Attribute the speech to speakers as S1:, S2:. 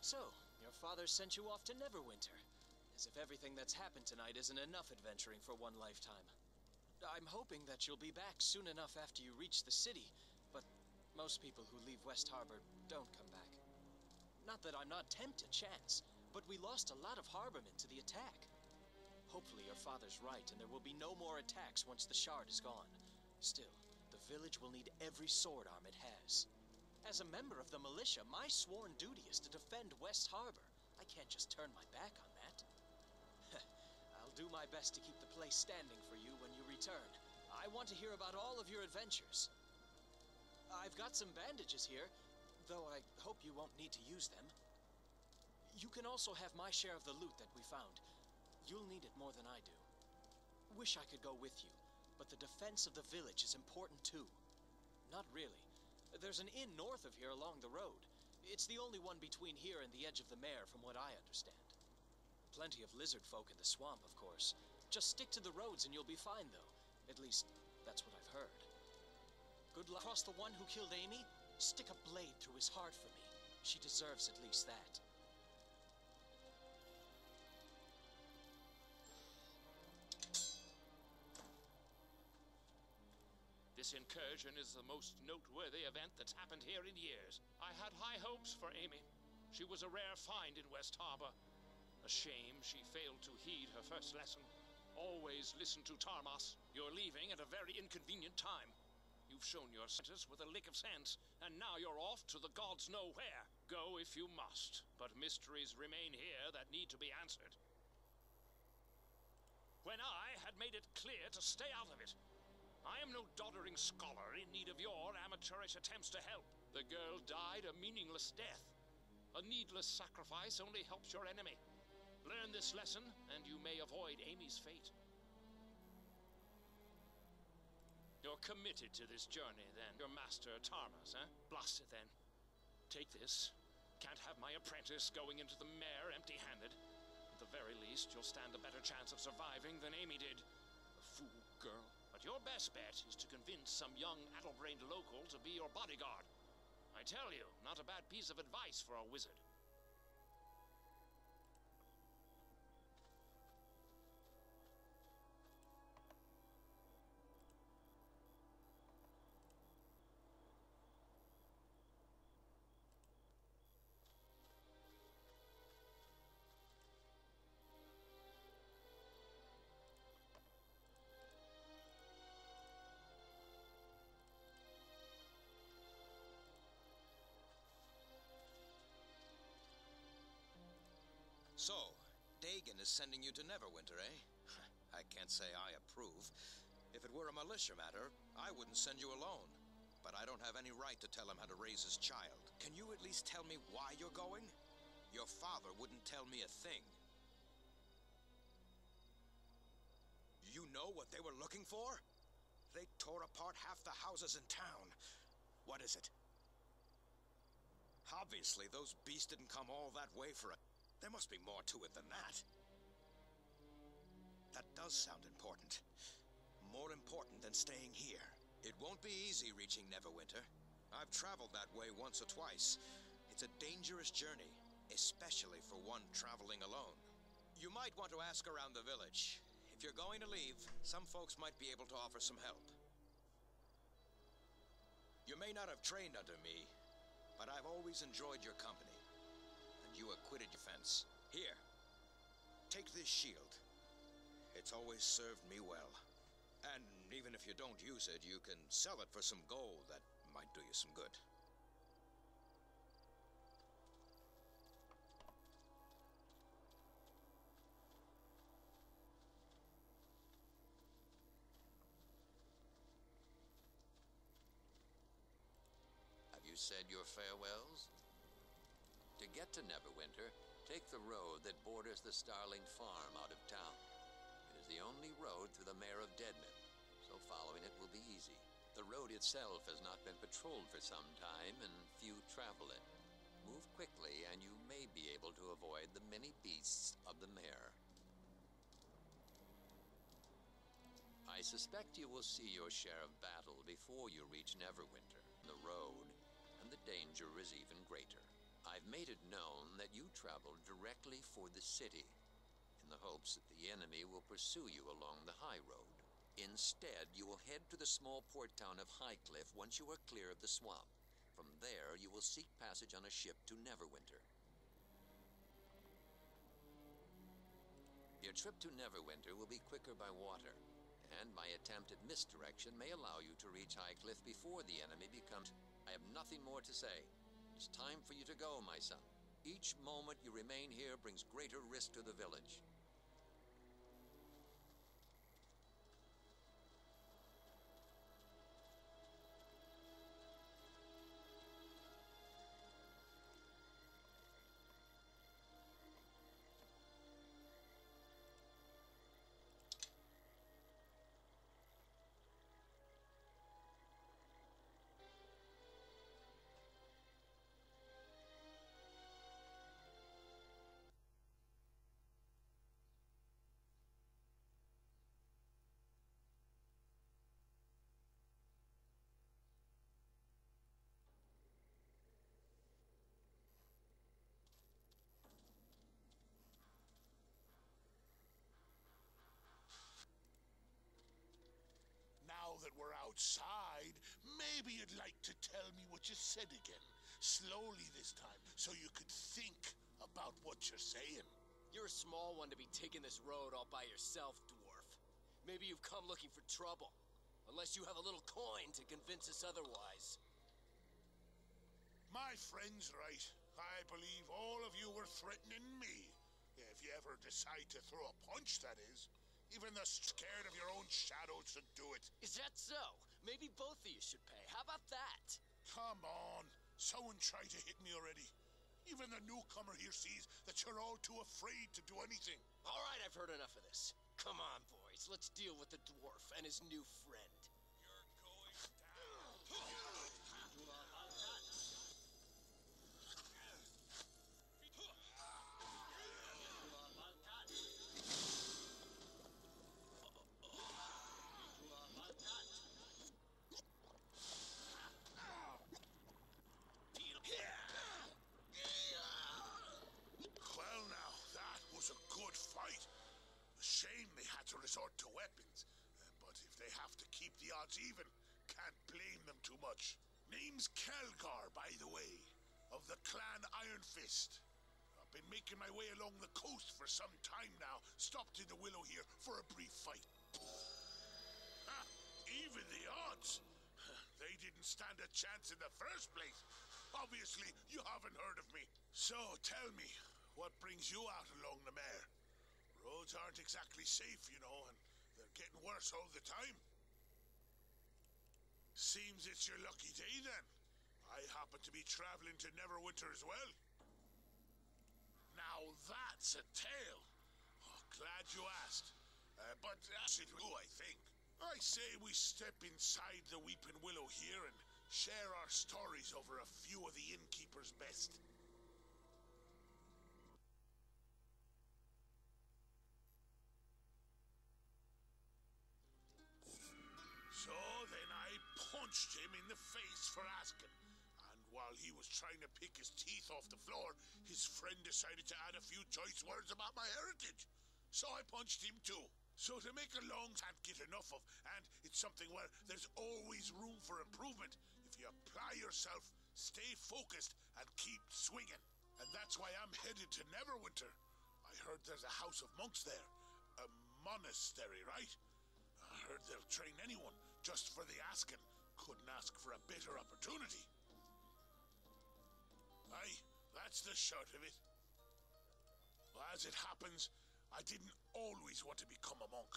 S1: So, your father sent you off to Neverwinter. As if everything that's happened tonight isn't enough adventuring for one lifetime. I'm hoping that you'll be back soon enough after you reach the city, but most people who leave West Harbor don't come back. Not that I'm not tempted, chance, but we lost a lot of harbormen to the attack. Hopefully your father's right, and there will be no more attacks once the shard is gone. Still, the village will need every sword arm it has. As a member of the militia, my sworn duty is to defend West Harbor. I can't just turn my back on that. I'll do my best to keep the place standing for you when you return. I want to hear about all of your adventures. I've got some bandages here, though I hope you won't need to use them. You can also have my share of the loot that we found. You'll need it more than I do. Wish I could go with you, but the defense of the village is important too. Not really. There's an inn north of here along the road. It's the only one between here and the edge of the mare, from what I understand. Plenty of lizard folk in the swamp, of course. Just stick to the roads and you'll be fine, though. At least, that's what I've heard. Good luck. Cross the one who killed Amy? Stick a blade through his heart for me. She deserves at least that.
S2: This incursion is the most noteworthy event that's happened here in years. I had high hopes for Amy. She was a rare find in West Harbor. A shame she failed to heed her first lesson. Always listen to Tarmas. You're leaving at a very inconvenient time. You've shown your senses with a lick of sense, and now you're off to the gods know where. Go if you must, but mysteries remain here that need to be answered. When I had made it clear to stay out of it, I am no doddering scholar in need of your amateurish attempts to help. The girl died a meaningless death. A needless sacrifice only helps your enemy. Learn this lesson, and you may avoid Amy's fate. You're committed to this journey, then. Your master, Tarmas, eh? Blast it, then. Take this. Can't have my apprentice going into the mare empty-handed. At the very least, you'll stand a better chance of surviving than Amy did. A fool girl. But your best bet is to convince some young, addle-brained local to be your bodyguard. I tell you, not a bad piece of advice for a wizard.
S3: So, Dagon is sending you to Neverwinter, eh? I can't say I approve. If it were a militia matter, I wouldn't send you alone. But I don't have any right to tell him how to raise his child. Can you at least tell me why you're going? Your father wouldn't tell me a thing. You know what they were looking for? They tore apart half the houses in town. What is it? Obviously, those beasts didn't come all that way for it. There must be more to it than that. That does sound important. More important than staying here. It won't be easy reaching Neverwinter. I've traveled that way once or twice. It's a dangerous journey, especially for one traveling alone. You might want to ask around the village. If you're going to leave, some folks might be able to offer some help. You may not have trained under me, but I've always enjoyed your company. And you acquitted your fence. Here, take this shield. It's always served me well. And even if you don't use it, you can sell it for some gold that might do you some good.
S4: Have you said your farewells? To get to Neverwinter, take the road that borders the Starling Farm out of town. It is the only road through the Mare of Deadmen, so following it will be easy. The road itself has not been patrolled for some time, and few travel it. Move quickly, and you may be able to avoid the many beasts of the Mare. I suspect you will see your share of battle before you reach Neverwinter. The road, and the danger is even greater. I've made it known that you travel directly for the city, in the hopes that the enemy will pursue you along the high road. Instead, you will head to the small port town of Highcliff once you are clear of the swamp. From there, you will seek passage on a ship to Neverwinter. Your trip to Neverwinter will be quicker by water, and my attempt at misdirection may allow you to reach Highcliff before the enemy becomes... I have nothing more to say. It's time for you to go, my son. Each moment you remain here brings greater risk to the village.
S5: Now that we're outside, maybe you'd like to tell me what you said again. Slowly this time, so you could think about what you're saying.
S1: You're a small one to be taking this road all by yourself, dwarf. Maybe you've come looking for trouble. Unless you have a little coin to convince us otherwise.
S5: My friend's right. I believe all of you were threatening me. If you ever decide to throw a punch, that is. Even the scared of your own shadow should do it.
S1: Is that so? Maybe both of you should pay. How about that?
S5: Come on. Someone tried to hit me already. Even the newcomer here sees that you're all too afraid to do anything.
S1: All right, I've heard enough of this. Come on, boys. Let's deal with the dwarf and his new friend.
S5: Well now, that was a good fight. Shame they had to resort to weapons. But if they have to keep the odds even, can't blame them too much. Name's Kelgar, by the way, of the clan Iron Fist. I've been making my way along the coast for some time now. Stopped in the Willow here for a brief fight. Even the odds. They didn't stand a chance in the first place. Obviously, you haven't heard of me. So, tell me, what brings you out along the mare? Roads aren't exactly safe, you know, and they're getting worse all the time. Seems it's your lucky day, then. I happen to be traveling to Neverwinter as well. Now that's a tale. Oh, glad you asked. But that's it, I think. I say we step inside the Weeping Willow here and share our stories over a few of the innkeeper's best. So then I punched him in the face for asking. And while he was trying to pick his teeth off the floor, his friend decided to add a few choice words about my heritage. So I punched him too. So to make a long can't get enough of, and it's something where there's always room for improvement if you apply yourself, stay focused, and keep swinging. And that's why I'm headed to Neverwinter. I heard there's a house of monks there. A monastery, right? I heard they'll train anyone just for the asking. Couldn't ask for a better opportunity. Aye, that's the short of it. Well, as it happens, I didn't always want to become a monk.